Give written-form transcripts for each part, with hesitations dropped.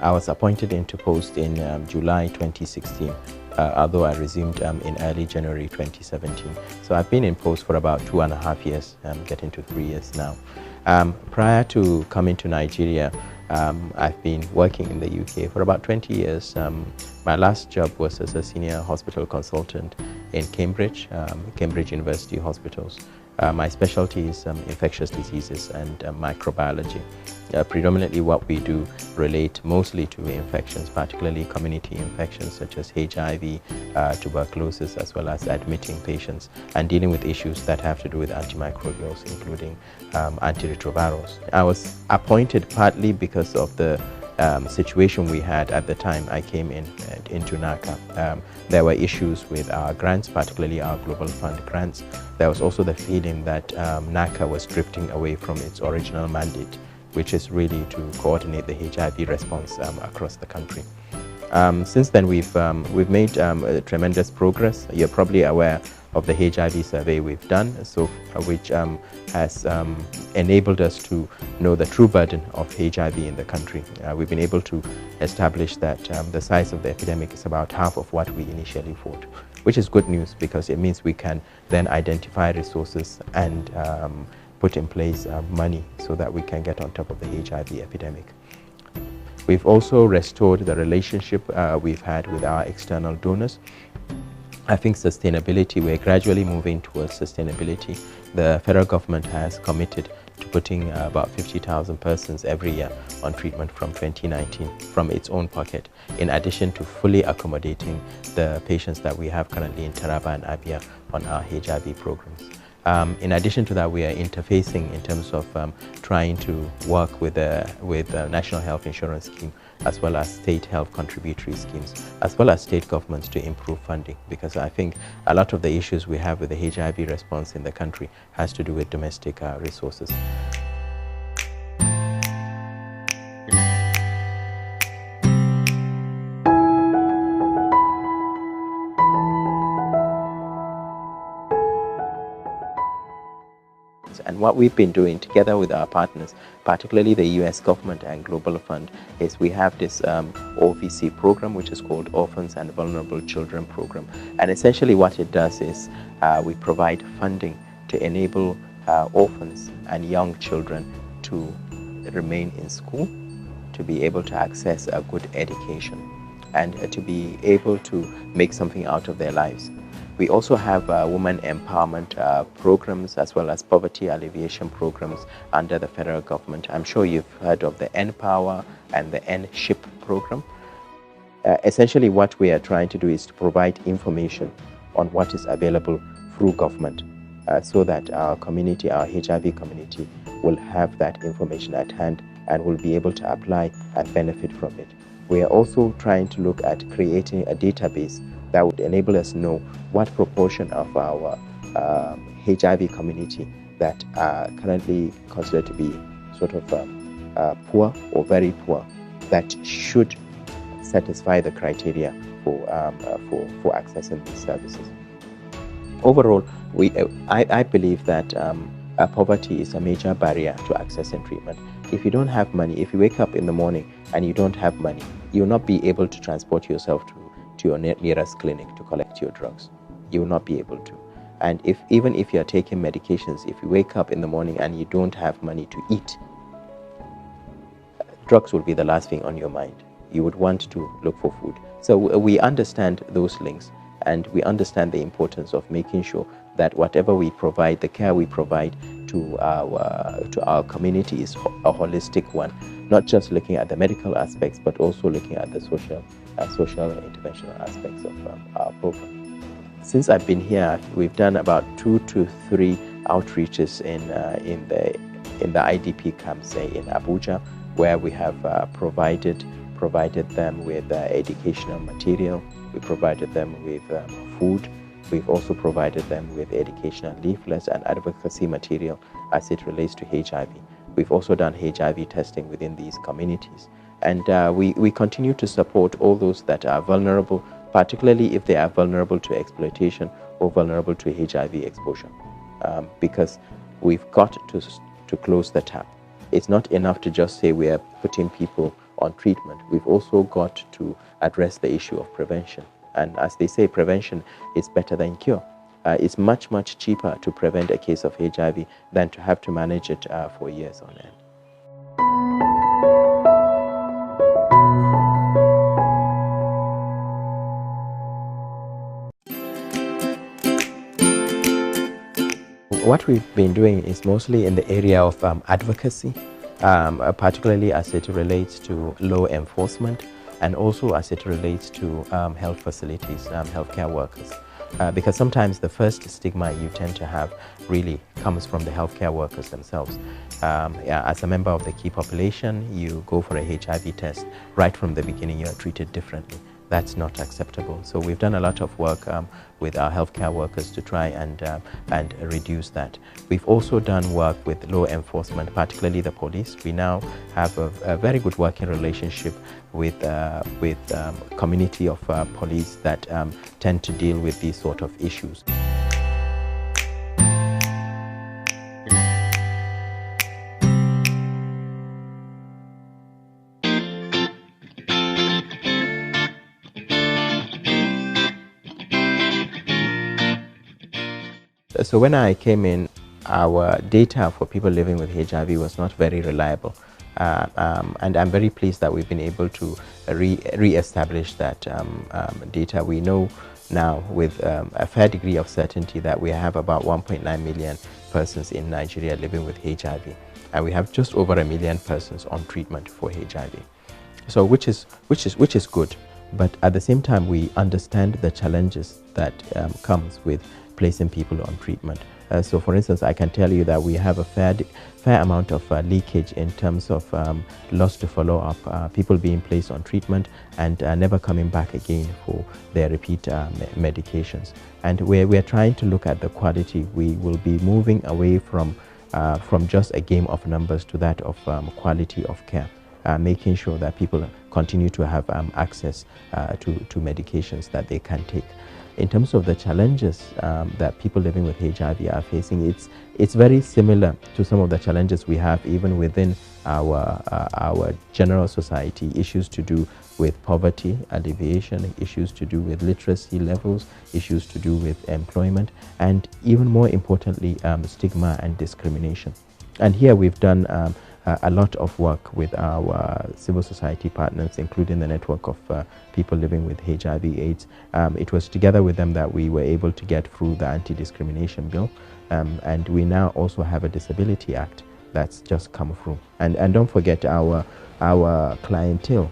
I was appointed into post in July 2016, although I resumed in early January 2017. So I've been in post for about 2.5 years, getting to 3 years now. Prior to coming to Nigeria, I've been working in the UK for about 20 years. My last job was as a senior hospital consultant in Cambridge, Cambridge University Hospitals. My specialty is infectious diseases and microbiology. Predominantly what we do relate mostly to infections, particularly community infections such as HIV, tuberculosis, as well as admitting patients and dealing with issues that have to do with antimicrobials, including antiretrovirals. I was appointed partly because of the situation we had at the time I came into NACA. There were issues with our grants, particularly our Global Fund grants. There was also the feeling that NACA was drifting away from its original mandate, which is really to coordinate the HIV response across the country. Since then, we've made tremendous progress. You're probably aware of the HIV survey we've done, which has enabled us to know the true burden of HIV in the country. We've been able to establish that the size of the epidemic is about half of what we initially thought, which is good news because it means we can then identify resources and put in place money so that we can get on top of the HIV epidemic. We've also restored the relationship we've had with our external donors. I think sustainability, we're gradually moving towards sustainability. The federal government has committed to putting about 50,000 persons every year on treatment from 2019 from its own pocket, in addition to fully accommodating the patients that we have currently in Taraba and Abia on our HIV programs. In addition to that, we are interfacing in terms of trying to work with the National Health Insurance Scheme, as well as state health contributory schemes, as well as state governments to improve funding, because I think a lot of the issues we have with the HIV response in the country has to do with domestic resources. And what we've been doing together with our partners, particularly the US government and Global Fund, is we have this OVC program, which is called Orphans and Vulnerable Children Program. And essentially what it does is we provide funding to enable orphans and young children to remain in school, to be able to access a good education, and to be able to make something out of their lives. We also have women empowerment programs, as well as poverty alleviation programs under the federal government. I'm sure you've heard of the N-Power and the N-SHIP program. Essentially what we are trying to do is to provide information on what is available through government, so that our community, our HIV community, will have that information at hand and will be able to apply and benefit from it. We are also trying to look at creating a database that would enable us to know what proportion of our HIV community that are currently considered to be sort of poor or very poor, that should satisfy the criteria for accessing these services. Overall, I believe that poverty is a major barrier to accessing treatment. If you don't have money, if you wake up in the morning and you don't have money, you'll not be able to transport yourself to your nearest clinic to collect your drugs. You will not be able to. And even if you're taking medications, if you wake up in the morning and you don't have money to eat, drugs will be the last thing on your mind. You would want to look for food. So we understand those links, and we understand the importance of making sure that whatever we provide, the care we provide to our community is a holistic one, not just looking at the medical aspects, but also looking at the social and interventional aspects of our program. Since I've been here, we've done about 2 to 3 outreaches in the IDP camps, say in Abuja, where we have provided them with educational material. We provided them with food. We've also provided them with educational leaflets and advocacy material as it relates to HIV. We've also done HIV testing within these communities. And we continue to support all those that are vulnerable, particularly if they are vulnerable to exploitation or vulnerable to HIV exposure, because we've got to close the tap. It's not enough to just say we are putting people on treatment, we've also got to address the issue of prevention. And as they say, prevention is better than cure. It's much, much cheaper to prevent a case of HIV than to have to manage it for years on end. What we've been doing is mostly in the area of advocacy, particularly as it relates to law enforcement and also as it relates to health facilities, healthcare workers. Because sometimes the first stigma you tend to have really comes from the healthcare workers themselves. Yeah, as a member of the key population, you go for a HIV test. Right from the beginning, you are treated differently. That's not acceptable. So we've done a lot of work with our healthcare workers to try and reduce that. We've also done work with law enforcement, particularly the police. We now have a very good working relationship with community of police that tend to deal with these sort of issues. So when I came in, our data for people living with HIV was not very reliable. And I'm very pleased that we've been able to re-establish that data. We know now with a fair degree of certainty that we have about 1.9 million persons in Nigeria living with HIV. And we have just over 1 million persons on treatment for HIV. So which is good. But at the same time, we understand the challenges that comes with placing people on treatment. So for instance, I can tell you that we have a fair amount of leakage in terms of loss to follow up, people being placed on treatment and never coming back again for their repeat medications. And we're trying to look at the quality. We will be moving away from just a game of numbers to that of quality of care, making sure that people continue to have access to medications that they can take. In terms of the challenges that people living with HIV are facing, it's very similar to some of the challenges we have even within our general society. Issues to do with poverty alleviation, issues to do with literacy levels, issues to do with employment, and even more importantly, stigma and discrimination. And here we've done a lot of work with our civil society partners, including the network of people living with HIV/AIDS. It was together with them that we were able to get through the anti-discrimination bill, and we now also have a Disability Act that's just come through. And don't forget, our clientele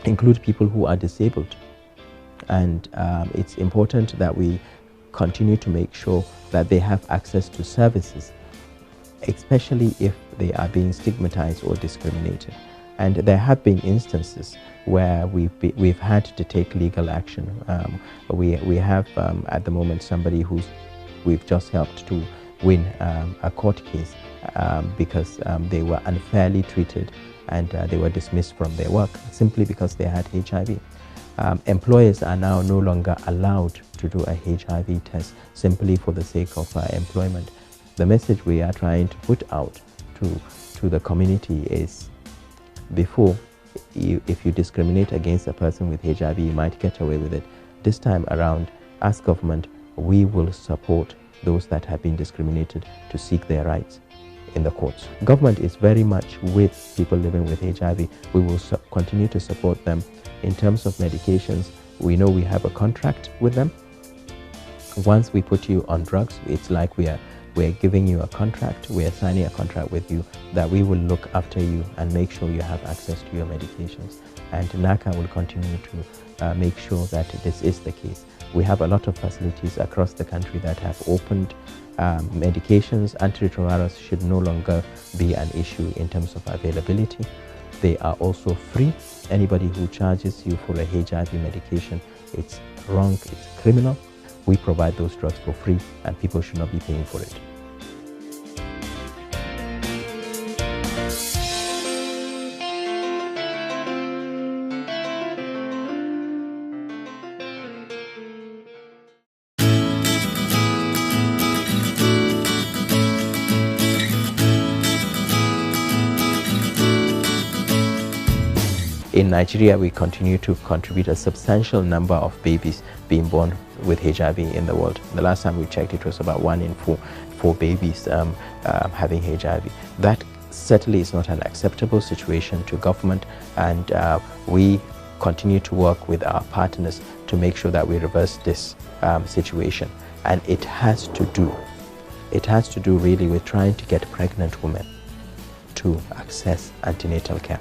include people who are disabled, and it's important that we continue to make sure that they have access to services, especially if they are being stigmatized or discriminated. And there have been instances where we've had to take legal action. We have at the moment somebody we've just helped to win a court case because they were unfairly treated and they were dismissed from their work simply because they had HIV. Employers are now no longer allowed to do a HIV test simply for the sake of employment. The message we are trying to put out to the community is, before, if you discriminate against a person with HIV, you might get away with it. This time around, as government, we will support those that have been discriminated to seek their rights in the courts. Government is very much with people living with HIV. We will continue to support them. In terms of medications, we know we have a contract with them. Once we put you on drugs, it's like we're giving you a contract, we're signing a contract with you that we will look after you and make sure you have access to your medications. And NACA will continue to make sure that this is the case. We have a lot of facilities across the country that have opened medications. Antiretrovirals should no longer be an issue in terms of availability. They are also free. Anybody who charges you for a HIV medication, it's wrong, it's criminal. We provide those drugs for free and people should not be paying for it. In Nigeria, we continue to contribute a substantial number of babies being born with HIV in the world. The last time we checked, it was about 1 in 4 babies having HIV. That certainly is not an acceptable situation to government, and we continue to work with our partners to make sure that we reverse this situation. And it has to do really with trying to get pregnant women to access antenatal care.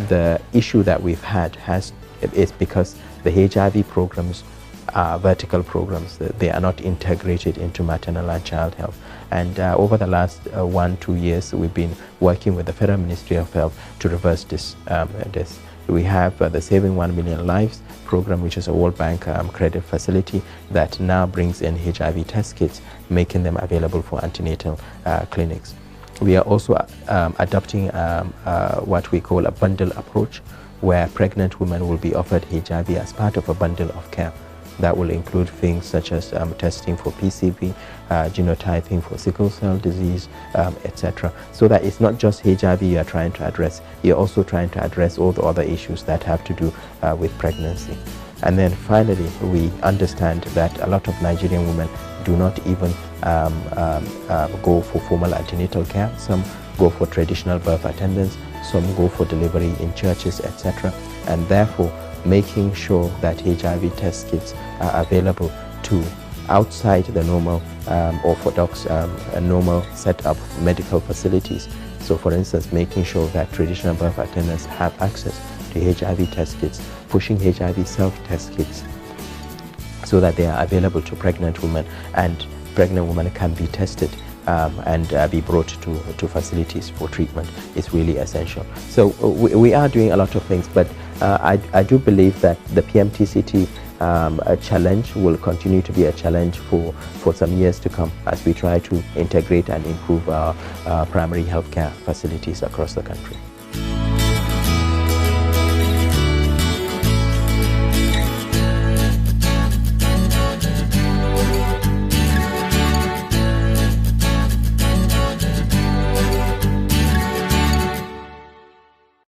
The issue that we've had is because the HIV programs are vertical programs. They are not integrated into maternal and child health. And over the last 1-2 years, we've been working with the Federal Ministry of Health to reverse this. We have the Saving 1 Million Lives program, which is a World Bank credit facility that now brings in HIV test kits, making them available for antenatal clinics. We are also adopting what we call a bundle approach, where pregnant women will be offered HIV as part of a bundle of care. That will include things such as testing for PCV, genotyping for sickle cell disease, etc. So that it's not just HIV you are trying to address, you're also trying to address all the other issues that have to do with pregnancy. And then finally, we understand that a lot of Nigerian women do not even go for formal antenatal care. Some go for traditional birth attendance, some go for delivery in churches, etc. And therefore, making sure that HIV test kits are available to outside the normal orthodox normal set of medical facilities. So for instance, making sure that traditional birth attendants have access to HIV test kits, pushing HIV self-test kits so that they are available to pregnant women, and pregnant women can be tested and be brought to facilities for treatment is really essential. So we are doing a lot of things, but I do believe that the PMTCT challenge will continue to be a challenge for some years to come as we try to integrate and improve our primary healthcare facilities across the country.